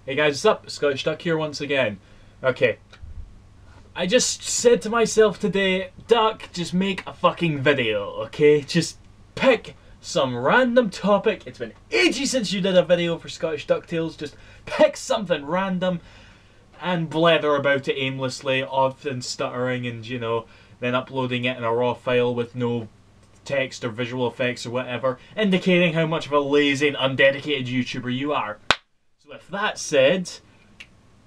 Hey guys, what's up? Scottish Duck here once again. Okay, I just said to myself today, Duck, just make a fucking video, okay? Just pick some random topic. It's been ages since you did a video for ScottishDuckTales. Just pick something random and blather about it aimlessly, often stuttering and, you know, then uploading it in a raw file with no text or visual effects or whatever, indicating how much of a lazy and undedicated YouTuber you are. So with that said,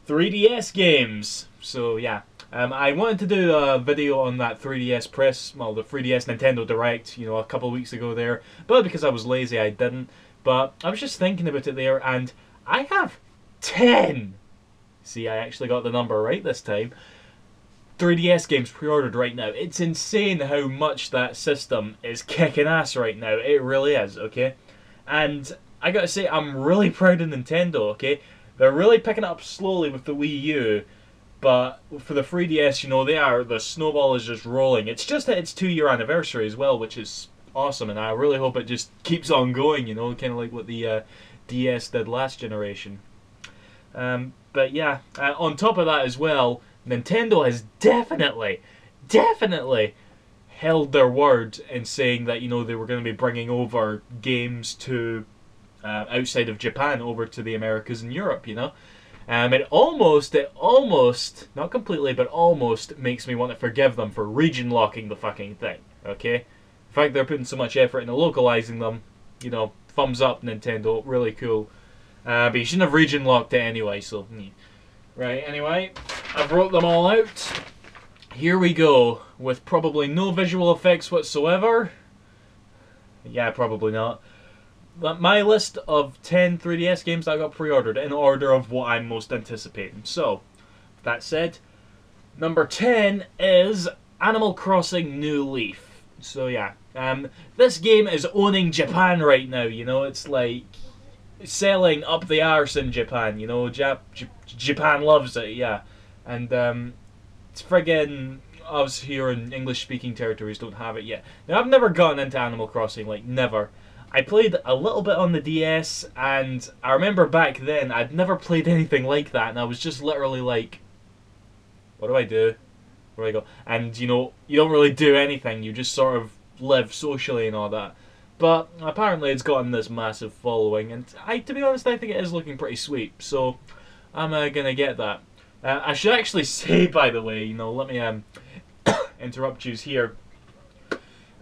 3DS games. So yeah, I wanted to do a video on that 3DS press, well, the 3DS Nintendo Direct, you know, a couple of weeks ago there, but because I was lazy I didn't. But I was just thinking about it there, and I have 10. See, I actually got the number right this time. 3DS games pre-ordered right now. It's insane how much that system is kicking ass right now. It really is, okay? And I gotta say, I'm really proud of Nintendo, okay? They're really picking it up slowly with the Wii U, but for the 3DS, you know, the snowball is just rolling. It's just hit its 2-year anniversary as well, which is awesome, and I really hope it just keeps on going, you know, kind of like what the DS did last generation. But yeah, on top of that as well, Nintendo has definitely held their word in saying that, you know, they were going to be bringing over games to outside of Japan over to the Americas and Europe, you know. It almost, not completely, but almost makes me want to forgive them for region locking the fucking thing, okay? The fact they're putting so much effort into localizing them, you know, thumbs up Nintendo, really cool. But you shouldn't have region locked it anyway, so... Right, anyway, I've wrote them all out. Here we go, with probably no visual effects whatsoever. Yeah, probably not. But my list of 10 3DS games that I got pre-ordered in order of what I'm most anticipating. So, that said, number 10 is Animal Crossing New Leaf. So yeah, this game is owning Japan right now, you know, it's like selling up the arse in Japan, you know, Japan loves it, yeah. And it's friggin' us here in English-speaking territories don't have it yet. Now, I've never gotten into Animal Crossing, like, never. I played a little bit on the DS, and I remember back then, I'd never played anything like that, and I was just literally like, what do I do? Where do I go? And, you know, you don't really do anything, you just sort of live socially and all that. But apparently it's gotten this massive following, and to be honest, I think it is looking pretty sweet, so I'm gonna get that. I should actually say, by the way, you know, let me interrupt you here.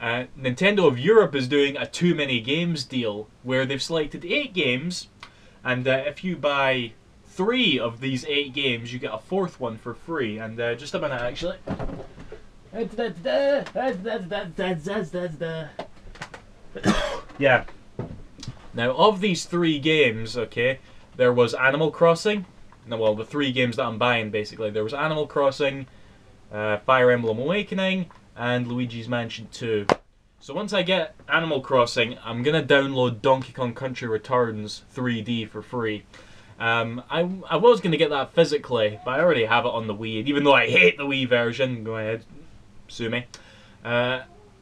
Nintendo of Europe is doing a too many games deal where they've selected 8 games, and if you buy 3 of these 8 games, you get a 4th one for free. And just a minute, actually. Yeah. Now, of these 3 games, okay, there was Animal Crossing. No, well, the 3 games that I'm buying, basically. There was Animal Crossing, Fire Emblem Awakening, and Luigi's Mansion 2. So once I get Animal Crossing, I'm going to download Donkey Kong Country Returns 3D for free. I was going to get that physically, but I already have it on the Wii. And even though I hate the Wii version, go ahead, sue me.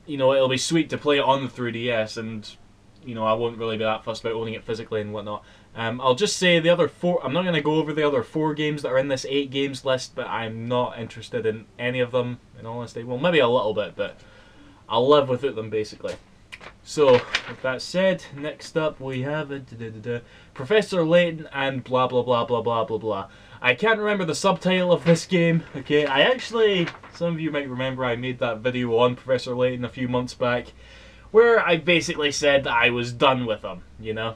You know, it'll be sweet to play it on the 3DS, and, you know, I won't really be that fussed about owning it physically and whatnot. I'll just say the other 4, I'm not going to go over the other 4 games that are in this 8 games list, but I'm not interested in any of them, in all honesty. Well, maybe a little bit, but I'll live without them, basically. So, with that said, next up we have Professor Layton and blah blah blah blah blah blah blah. I can't remember the subtitle of this game, okay? I actually, some of you might remember I made that video on Professor Layton a few months back, where I basically said that I was done with him, you know?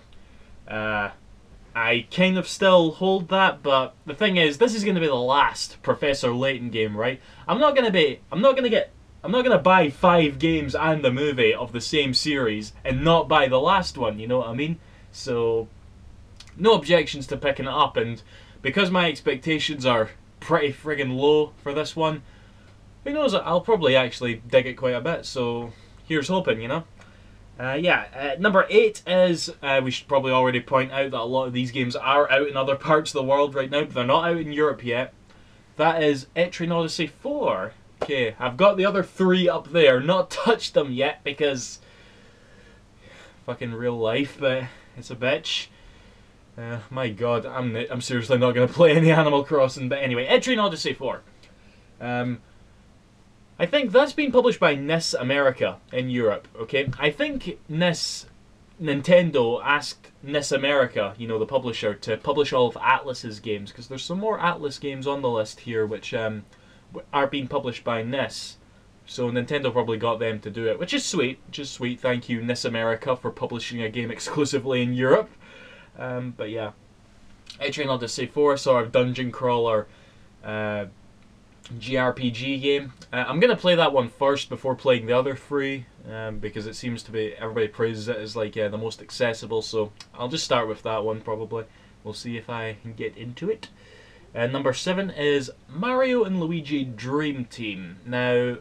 I kind of still hold that, but the thing is, this is going to be the last Professor Layton game, right? I'm not going to buy 5 games and a movie of the same series and not buy the last one, you know what I mean? So, no objections to picking it up, and because my expectations are pretty friggin' low for this one, who knows, I'll probably actually dig it quite a bit, so here's hoping, you know? Number 8 is, we should probably already point out that a lot of these games are out in other parts of the world right now, but they're not out in Europe yet. That is Etrian Odyssey 4. Okay, I've got the other 3 up there, not touched them yet because fucking real life, but it's a bitch. My God, I'm seriously not going to play any Animal Crossing. But anyway, Etrian Odyssey 4. I think that's been published by NIS America in Europe. Okay, I think Nintendo asked NIS America, you know, the publisher, to publish all of Atlus's games, because there's some more Atlus games on the list here which are being published by NIS. So Nintendo probably got them to do it, which is sweet. Thank you, NIS America, for publishing a game exclusively in Europe. But yeah, Etrian Odyssey 4, sort of dungeon crawler JRPG game. I'm going to play that one first before playing the other three, because it seems to be, everybody praises it as like the most accessible, so I'll just start with that one probably. We'll see if I can get into it. Number 7 is Mario and Luigi Dream Team. Now,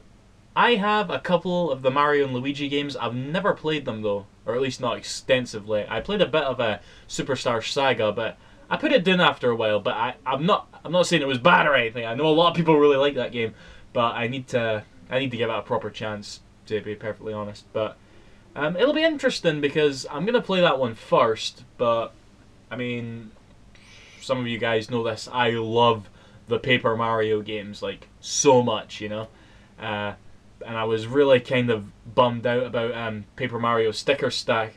I have a couple of the Mario and Luigi games. I've never played them though, or at least not extensively. I played a bit of a Superstar Saga, but I put it down after a while. But I'm not saying it was bad or anything. I know a lot of people really like that game, but I need to give it a proper chance, to be perfectly honest. But it'll be interesting because I'm gonna play that one first. But I mean, some of you guys know this. I love the Paper Mario games like so much, you know. And I was really kind of bummed out about Paper Mario Sticker Star,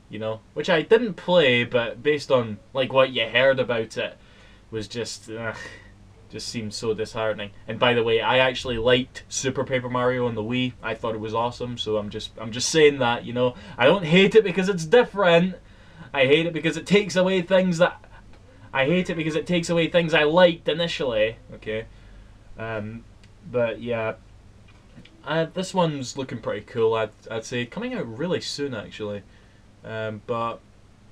you know, which I didn't play, but based on like what you heard about it, was just seemed so disheartening. And by the way, I actually liked Super Paper Mario on the Wii. I thought it was awesome, so I'm just saying that, you know. I don't hate it because it's different. I hate it because it takes away things that I liked initially. Okay, but yeah. This one's looking pretty cool, I'd say. Coming out really soon, actually. But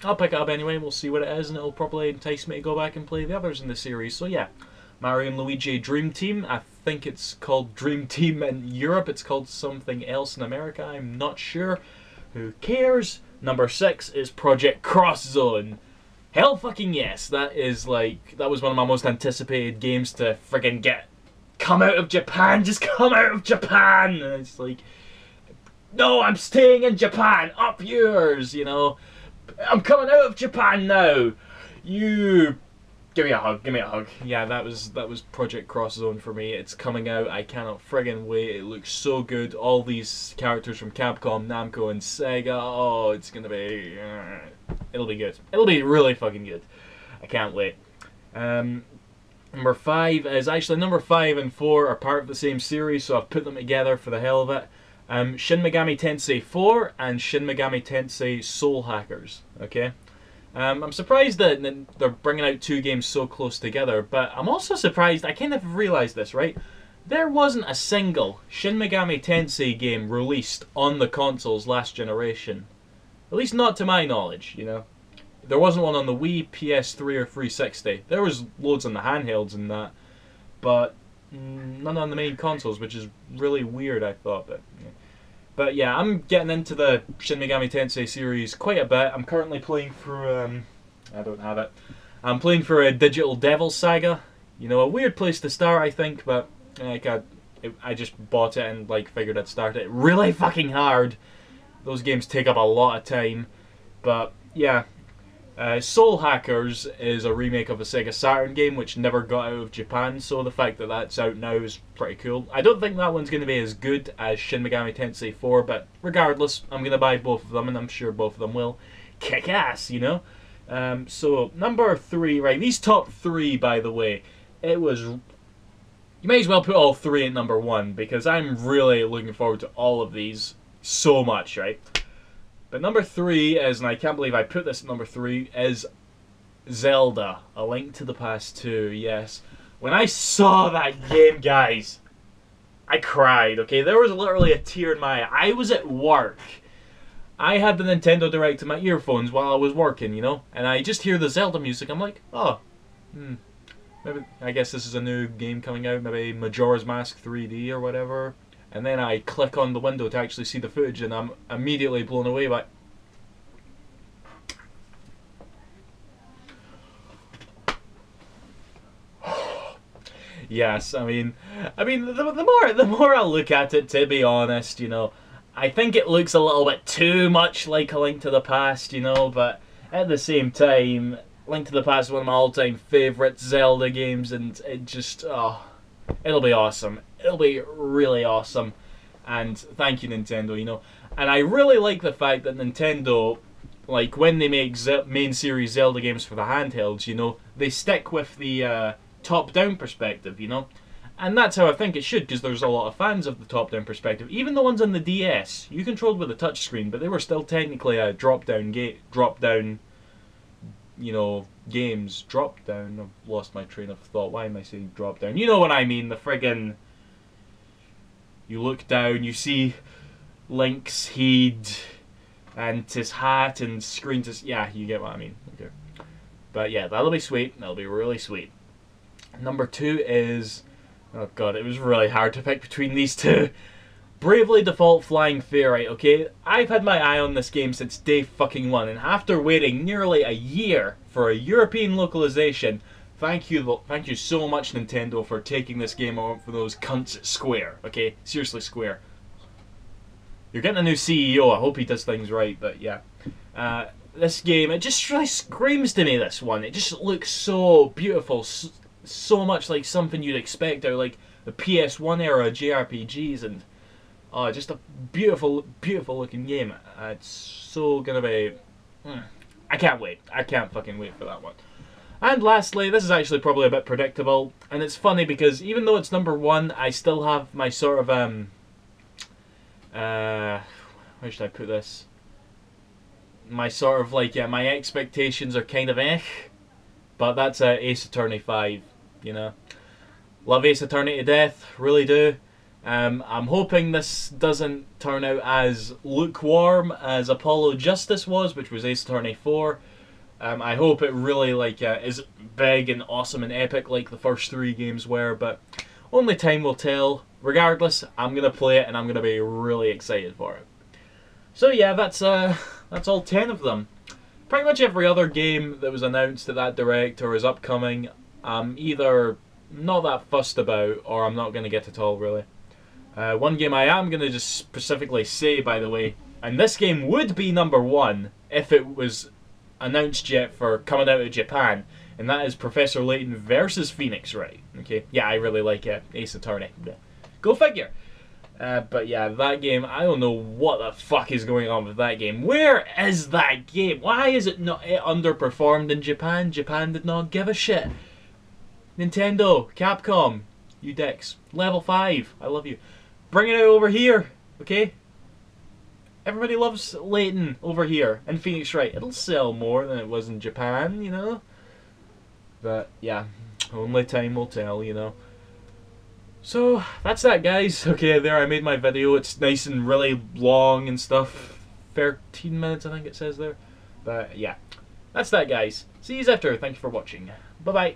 I'll pick it up anyway, we'll see what it is, and it'll probably entice me to go back and play the others in the series. So yeah, Mario and Luigi Dream Team. I think it's called Dream Team in Europe. It's called something else in America. I'm not sure. Who cares? Number 6 is Project Cross Zone. Hell fucking yes. That was one of my most anticipated games to friggin' come out of Japan, just come out of Japan! And it's like, no, I'm staying in Japan, up yours, you know. I'm coming out of Japan now. You, give me a hug. Yeah, that was Project Cross Zone for me. It's coming out, I cannot friggin' wait. It looks so good. All these characters from Capcom, Namco, and Sega. Oh, it's gonna be, it'll be good. It'll be really fucking good. I can't wait. Number 5 is actually number 5 and 4 are part of the same series, so I've put them together for the hell of it. Shin Megami Tensei 4 and Shin Megami Tensei Soul Hackers. Okay, I'm surprised that they're bringing out 2 games so close together, but I'm also surprised. I kind of realised this, right? There wasn't a single Shin Megami Tensei game released on the consoles last generation, at least not to my knowledge. You know. There wasn't one on the Wii, PS3, or 360. There was loads on the handhelds and that, but none on the main consoles, which is really weird, I thought. But yeah, I'm getting into the Shin Megami Tensei series quite a bit. I'm currently playing through, I don't have it. I'm playing for a Digital Devil Saga. You know, a weird place to start, I think, but I just bought it and like figured I'd start it. Really fucking hard. Those games take up a lot of time, but yeah. Soul Hackers is a remake of a Sega Saturn game which never got out of Japan, so the fact that that's out now is pretty cool. I don't think that one's going to be as good as Shin Megami Tensei 4, but regardless, I'm going to buy both of them, and I'm sure both of them will kick ass, you know? So, number 3, right, these top 3, by the way, it was... You may as well put all 3 at number 1, because I'm really looking forward to all of these so much, right? But number 3 is, and I can't believe I put this at number 3, is Zelda, A Link to the Past 2, yes. When I saw that game, guys, I cried, okay? There was literally a tear in my eye. I was at work. I had the Nintendo Direct in my earphones while I was working, you know? And I just hear the Zelda music. I'm like, oh, maybe, I guess this is a new game coming out, maybe Majora's Mask 3D or whatever. And then I click on the window to actually see the footage, and I'm immediately blown away by... Yes, I mean, the more I look at it, to be honest, you know, I think it looks a little bit too much like A Link to the Past, you know, but at the same time, Link to the Past is one of my all-time favourite Zelda games, and it just, oh, it'll be awesome. It'll be really awesome. And thank you, Nintendo, you know. And I really like the fact that Nintendo, like, when they make main series Zelda games for the handhelds, you know, they stick with the top-down perspective, you know. And that's how I think it should, because there's a lot of fans of the top-down perspective. Even the ones on the DS, you controlled with a touchscreen, but they were still technically a drop-down, you know, games. Drop-down? I've lost my train of thought. Why am I saying drop-down? You know what I mean, the friggin'... You look down, you see Link's head, and his hat, and screens his... Yeah, you get what I mean. Okay. But yeah, that'll be sweet. That'll be really sweet. Number 2 is... Oh god, it was really hard to pick between these two. Bravely Default Flying Fairy, okay? I've had my eye on this game since day fucking 1, and after waiting nearly a year for a European localization, thank you so much, Nintendo, for taking this game out for those cunts at Square, okay? Seriously, Square. You're getting a new CEO, I hope he does things right, but yeah. This game, it just really screams to me, this one. It just looks so beautiful, so much like something you'd expect out of like the PS1 era JRPGs, and oh, just a beautiful, beautiful looking game. It's so gonna be... I can't wait. I can't fucking wait for that one. And lastly, this is actually probably a bit predictable, and it's funny because even though it's number 1, I still have my sort of where should I put this? My sort of like, yeah, my expectations are kind of but that's Ace Attorney 5. You know, love Ace Attorney to death, really do. I'm hoping this doesn't turn out as lukewarm as Apollo Justice was, which was Ace Attorney 4. I hope it really like is big and awesome and epic like the first 3 games were, but only time will tell. Regardless, I'm gonna play it and I'm gonna be really excited for it. So yeah, that's all 10 of them. Pretty much every other game that was announced at that Direct or is upcoming, I'm either not that fussed about or I'm not going to get at all, really. One game I am going to just specifically say, by the way, and this game would be number 1 if it was announced yet for coming out of Japan, and that is Professor Layton versus Phoenix Wright. Okay, yeah, I really like Ace Attorney. Go figure. But yeah, that game, I don't know what the fuck is going on with that game. Where is that game? Why is it not underperformed in Japan? Japan did not give a shit. Nintendo, Capcom, you dicks. Level 5, I love you. Bring it out over here, okay? Everybody loves Layton over here, and Phoenix Wright. It'll sell more than it was in Japan, you know? But yeah, only time will tell, you know? So, that's that, guys. Okay, there, I made my video. It's nice and really long and stuff. 13 minutes, I think it says there. But, yeah. That's that, guys. See you after. Thank you for watching. Bye-bye.